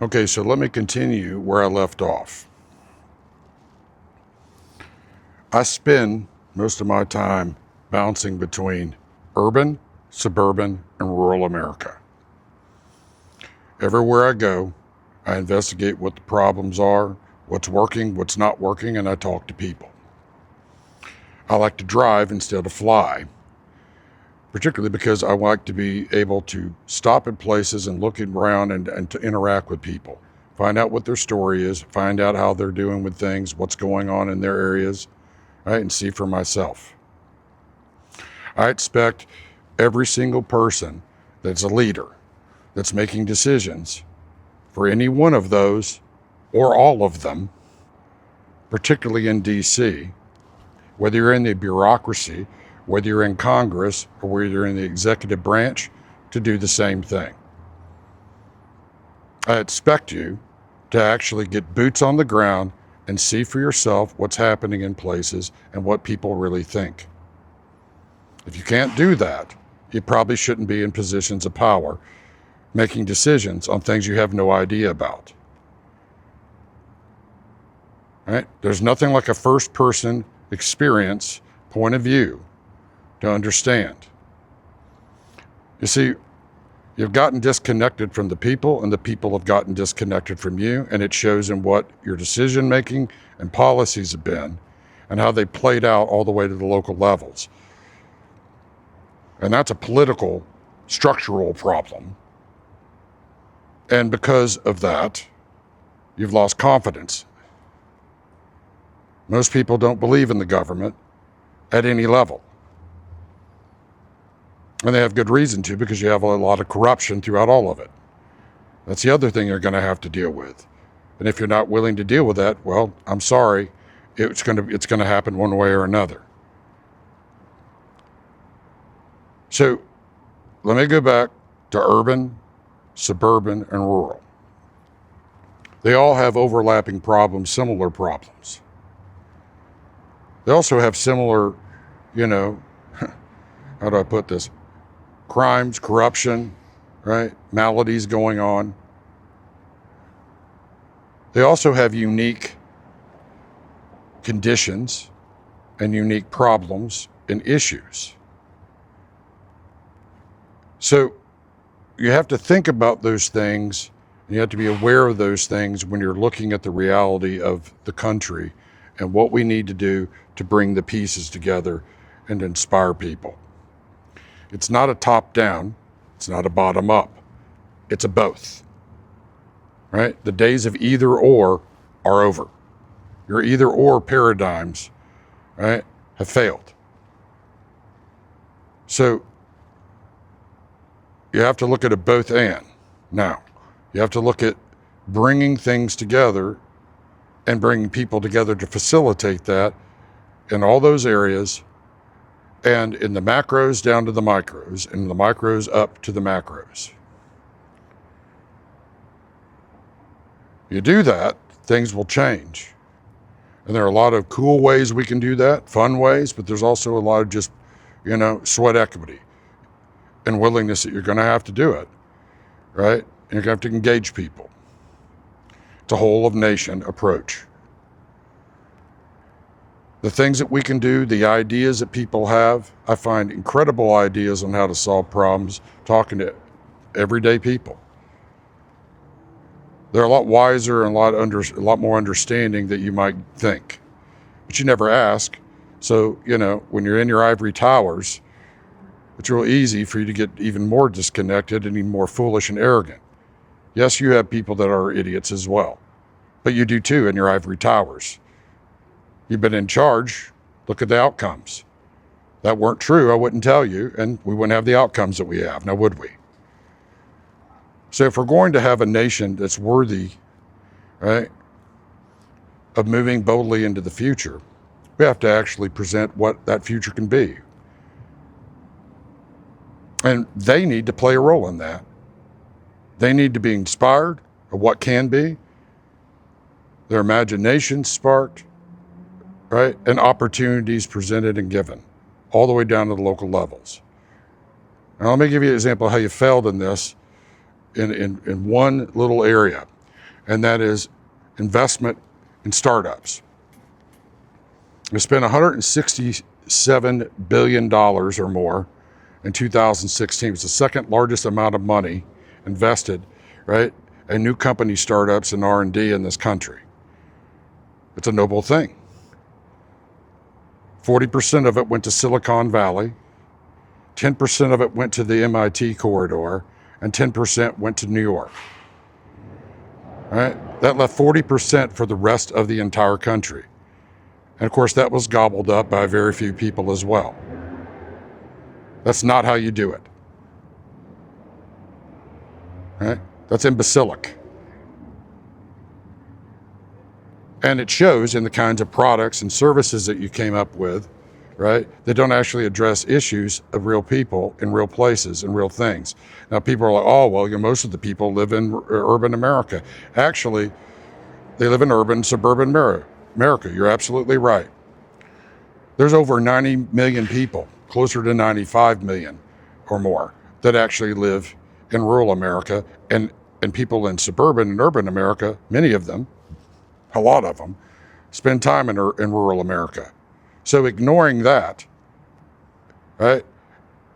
Okay, so let me continue where I left off. I spend most of my time bouncing between urban, suburban, and rural America. Everywhere I go, I investigate what the problems are, what's working, what's not working, and I talk to people. I like to drive instead of fly, particularly because I like to be able to stop at places and look around and to interact with people. Find out what their story is, find out how they're doing with things, what's going on in their areas, right, and see for myself. I expect every single person that's a leader, that's making decisions for any one of those or all of them, particularly in DC, whether you're in the bureaucracy, whether you're in Congress, or whether you're in the executive branch, to do the same thing. I expect you to actually get boots on the ground and see for yourself what's happening in places and what people really think. If you can't do that, you probably shouldn't be in positions of power, making decisions on things you have no idea about. Right? There's nothing like a first-person experience, point of view, to understand. You see, you've gotten disconnected from the people, and the people have gotten disconnected from you, and it shows in what your decision-making and policies have been, and how they played out all the way to the local levels. And that's a political, structural problem. And because of that, you've lost confidence. Most people don't believe in the government at any level. And they have good reason to, because you have a lot of corruption throughout all of it. That's the other thing you're going to have to deal with. And if you're not willing to deal with that, well, I'm sorry, it's going to happen one way or another. So let me go back to urban, suburban, and rural. They all have overlapping problems, similar problems. They also have similar, how do I put this? Crimes, corruption, right? Maladies going on. They also have unique conditions and unique problems and issues. So you have to think about those things, and you have to be aware of those things when you're looking at the reality of the country and what we need to do to bring the pieces together and inspire people. It's not a top-down, it's not a bottom-up, it's a both, right? The days of either or are over. Your either or paradigms, right, have failed. So you have to look at a both and. Now, you have to look at bringing things together and bringing people together to facilitate that in all those areas, and in the macros down to the micros, and the micros up to the macros. You do that, things will change. And there are a lot of cool ways we can do that, fun ways, but there's also a lot of just, sweat equity and willingness that you're going to have to do it, right? And you're going to have to engage people. It's a whole of nation approach. The things that we can do, the ideas that people have, I find incredible ideas on how to solve problems talking to everyday people. They're a lot wiser and a lot more understanding than you might think. But you never ask. So, when you're in your ivory towers, it's real easy for you to get even more disconnected and even more foolish and arrogant. Yes, you have people that are idiots as well, but you do too in your ivory towers. You've been in charge. Look at the outcomes. That weren't true, I wouldn't tell you, and we wouldn't have the outcomes that we have, now would we? So if we're going to have a nation that's worthy, right, of moving boldly into the future, we have to actually present what that future can be. And they need to play a role in that. They need to be inspired of what can be, their imagination sparked, right, and opportunities presented and given, all the way down to the local levels. Now let me give you an example of how you failed in this in one little area. and that is investment in startups. We spent $167 billion or more in 2016. It's the second largest amount of money invested, right, in new company startups and R&D in this country. It's a noble thing. 40% of it went to Silicon Valley, 10% of it went to the MIT corridor, and 10% went to New York. All right? That left 40% for the rest of the entire country. And of course, that was gobbled up by very few people as well. That's not how you do it. Right? That's imbecilic. And it shows in the kinds of products and services that you came up with, right? That don't actually address issues of real people in real places and real things. Now, people are like, oh, well, most of the people live in urban America. Actually, they live in urban, suburban America. You're absolutely right. There's over 90 million people, closer to 95 million or more, that actually live in rural America, and people in suburban and urban America, many of them, a lot of them, spend time in rural America. So ignoring that, right,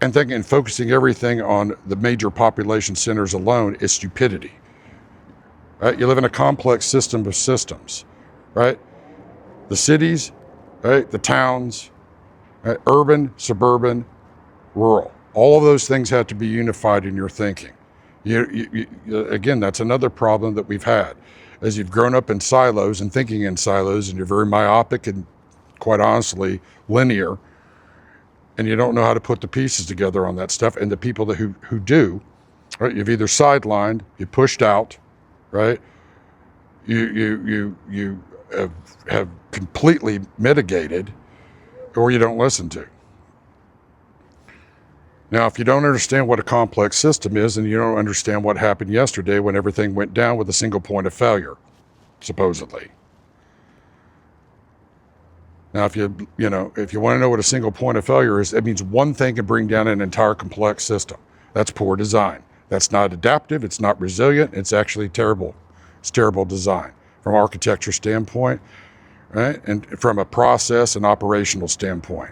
and focusing everything on the major population centers alone is stupidity. Right? You live in a complex system of systems, right? The cities, right, the towns, right, urban, suburban, rural. All of those things have to be unified in your thinking. Again, that's another problem that we've had, as you've grown up in silos and thinking in silos, and you're very myopic and, quite honestly, linear, and you don't know how to put the pieces together on that stuff. And the people who do, right, you've either sidelined, you pushed out, right? You have completely mitigated, or you don't listen to. Now, if you don't understand what a complex system is, then you don't understand what happened yesterday when everything went down with a single point of failure, supposedly. Now, if you want to know what a single point of failure is, it means one thing can bring down an entire complex system. That's poor design. That's not adaptive. It's not resilient. It's actually terrible. It's terrible design from an architecture standpoint, right? And from a process and operational standpoint.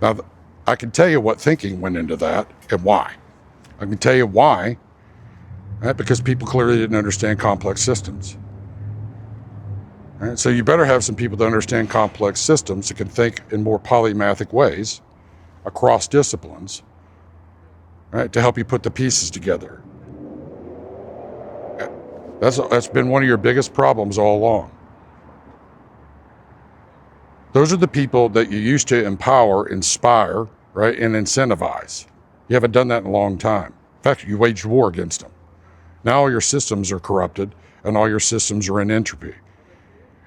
Now, I can tell you what thinking went into that and why. I can tell you why, right? Because people clearly didn't understand complex systems. Right? So you better have some people that understand complex systems that can think in more polymathic ways across disciplines, right, to help you put the pieces together. That's been one of your biggest problems all along. Those are the people that you used to empower, inspire, right, and incentivize. You haven't done that in a long time. In fact, you waged war against them. Now all your systems are corrupted, and all your systems are in entropy.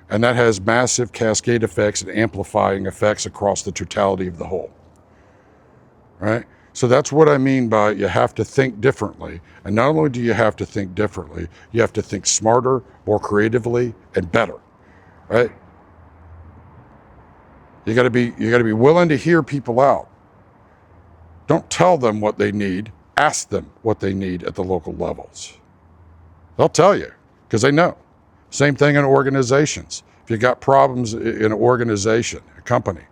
And that has massive cascade effects and amplifying effects across the totality of the whole. Right? So that's what I mean by you have to think differently. And not only do you have to think differently, you have to think smarter, more creatively, and better. Right? You got to be willing to hear people out. Don't tell them what they need. Ask them what they need at the local levels. They'll tell you because they know. Same thing in organizations. If you got problems in an organization, a company,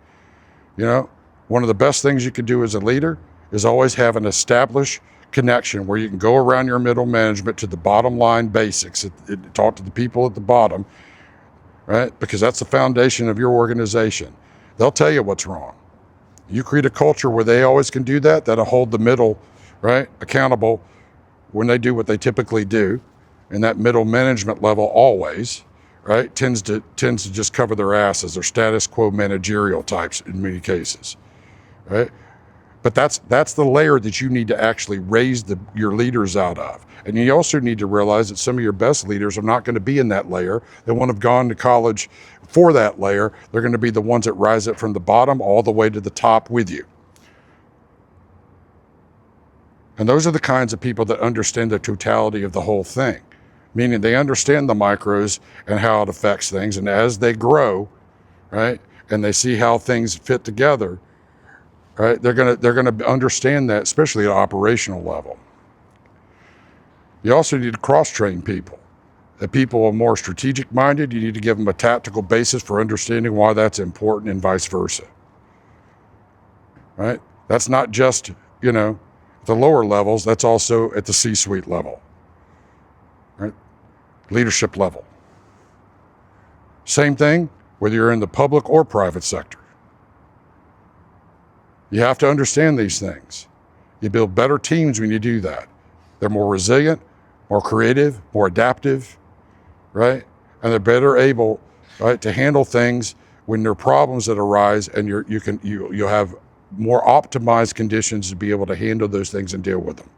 one of the best things you can do as a leader is always have an established connection where you can go around your middle management to the bottom line basics, talk to the people at the bottom, right? Because that's the foundation of your organization. They'll tell you what's wrong. You create a culture where they always can do that, that'll hold the middle, right, accountable when they do what they typically do. And that middle management level always, right, tends to just cover their asses. They're status quo managerial types in many cases, right? But that's the layer that you need to actually raise your leaders out of. And you also need to realize that some of your best leaders are not going to be in that layer. They won't have gone to college for that layer. They're going to be the ones that rise up from the bottom all the way to the top with you. And those are the kinds of people that understand the totality of the whole thing, meaning they understand the micros and how it affects things. And as they grow, right, and they see how things fit together, right, they're gonna understand that, especially at an operational level. You also need to cross-train people. If people are more strategic-minded, you need to give them a tactical basis for understanding why that's important and vice versa. Right? That's not just, at the lower levels, that's also at the C-suite level, right? Leadership level. Same thing, whether you're in the public or private sector. You have to understand these things. You build better teams when you do that. They're more resilient, more creative, more adaptive, right? And they're better able, right, to handle things when there are problems that arise, and you'll have more optimized conditions to be able to handle those things and deal with them.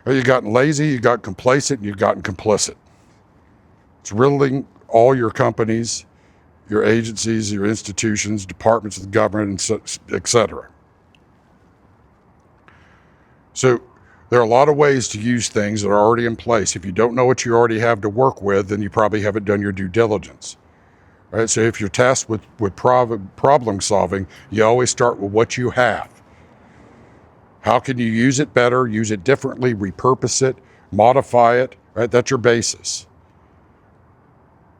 You've gotten lazy, you've gotten complacent, and you've gotten complicit. It's riddling all your companies, your agencies, your institutions, departments of the government, and et cetera. So there are a lot of ways to use things that are already in place. If you don't know what you already have to work with, then you probably haven't done your due diligence. Right? So if you're tasked with problem solving, you always start with what you have. How can you use it better, use it differently, repurpose it, modify it, right? That's your basis,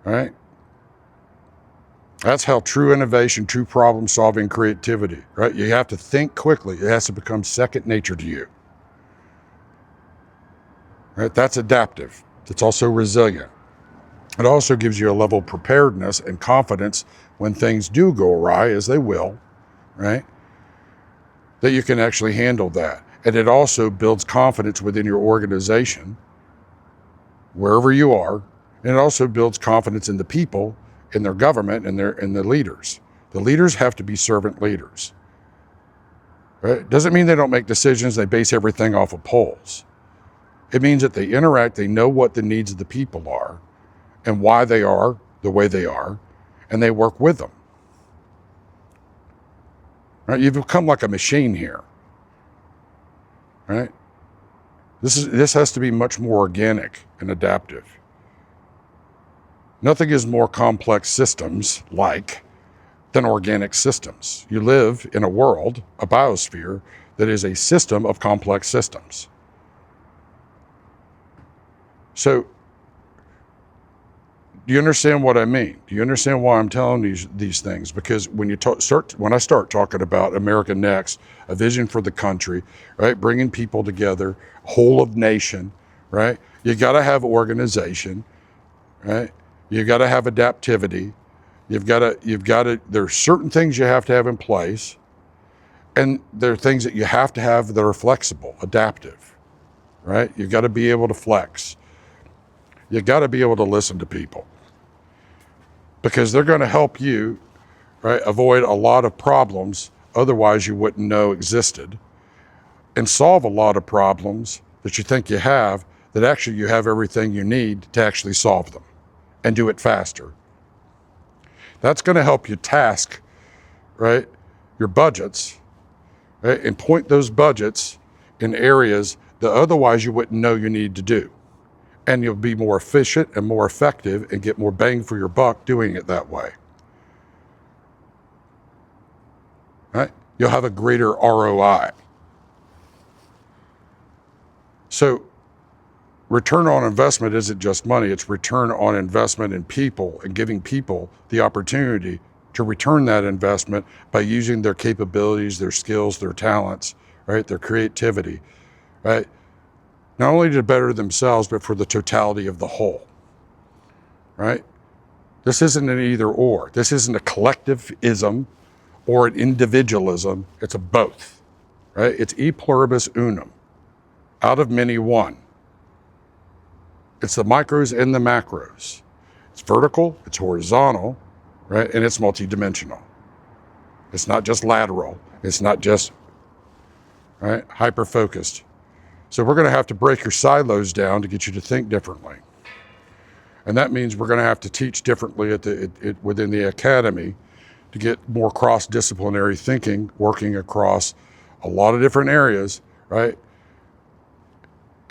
right? That's how true innovation, true problem solving, creativity, right? You have to think quickly. It has to become second nature to you, right? That's adaptive. It's also resilient. It also gives you a level of preparedness and confidence when things do go awry, as they will, right? That you can actually handle that. And it also builds confidence within your organization, wherever you are. And it also builds confidence in the people, in their government, and the leaders. The leaders have to be servant leaders. Right? Doesn't mean they don't make decisions, they base everything off of polls. It means that they interact, they know what the needs of the people are, and why they are the way they are, and they work with them. Right? You've become like a machine here. Right? This has to be much more organic and adaptive. Nothing is more complex systems than organic systems. You live in a world, a biosphere, that is a system of complex systems. So, do you understand what I mean? Do you understand why I'm telling these things? Because when when I start talking about America Next, a vision for the country, right, bringing people together, whole of nation, right? You got to have organization, right? You got to have adaptivity. You've got to. There are certain things you have to have in place, and there are things that you have to have that are flexible, adaptive, right? You've got to be able to flex. You got to be able to listen to people, because they're going to help you, right, avoid a lot of problems otherwise you wouldn't know existed, and solve a lot of problems that you think you have that actually you have everything you need to actually solve them, and do it faster. That's going to help you task, right, your budgets, right, and point those budgets in areas that otherwise you wouldn't know you need to do. And you'll be more efficient and more effective and get more bang for your buck doing it that way. Right? You'll have a greater ROI. So return on investment isn't just money, it's return on investment in people, and giving people the opportunity to return that investment by using their capabilities, their skills, their talents, right, their creativity, right? Not only to better themselves, but for the totality of the whole, right? This isn't an either or. This isn't a collectivism or an individualism. It's a both, right? It's e pluribus unum, out of many one. It's the micros and the macros. It's vertical, it's horizontal, right? And it's multidimensional. It's not just lateral. It's not just, right, hyper-focused. So we're going to have to break your silos down to get you to think differently. And that means we're going to have to teach differently within the academy to get more cross-disciplinary thinking, working across a lot of different areas, right?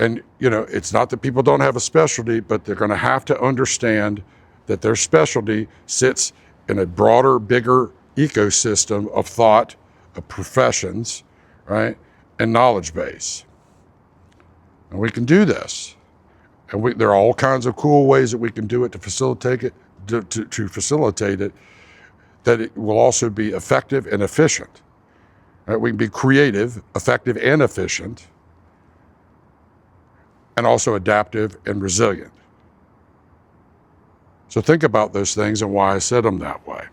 And, it's not that people don't have a specialty, but they're going to have to understand that their specialty sits in a broader, bigger ecosystem of thought, of professions, right, and knowledge base. And we can do this. And there are all kinds of cool ways that we can do it to facilitate it, to facilitate it, that it will also be effective and efficient. Right? We can be creative, effective, and efficient, and also adaptive and resilient. So think about those things and why I said them that way.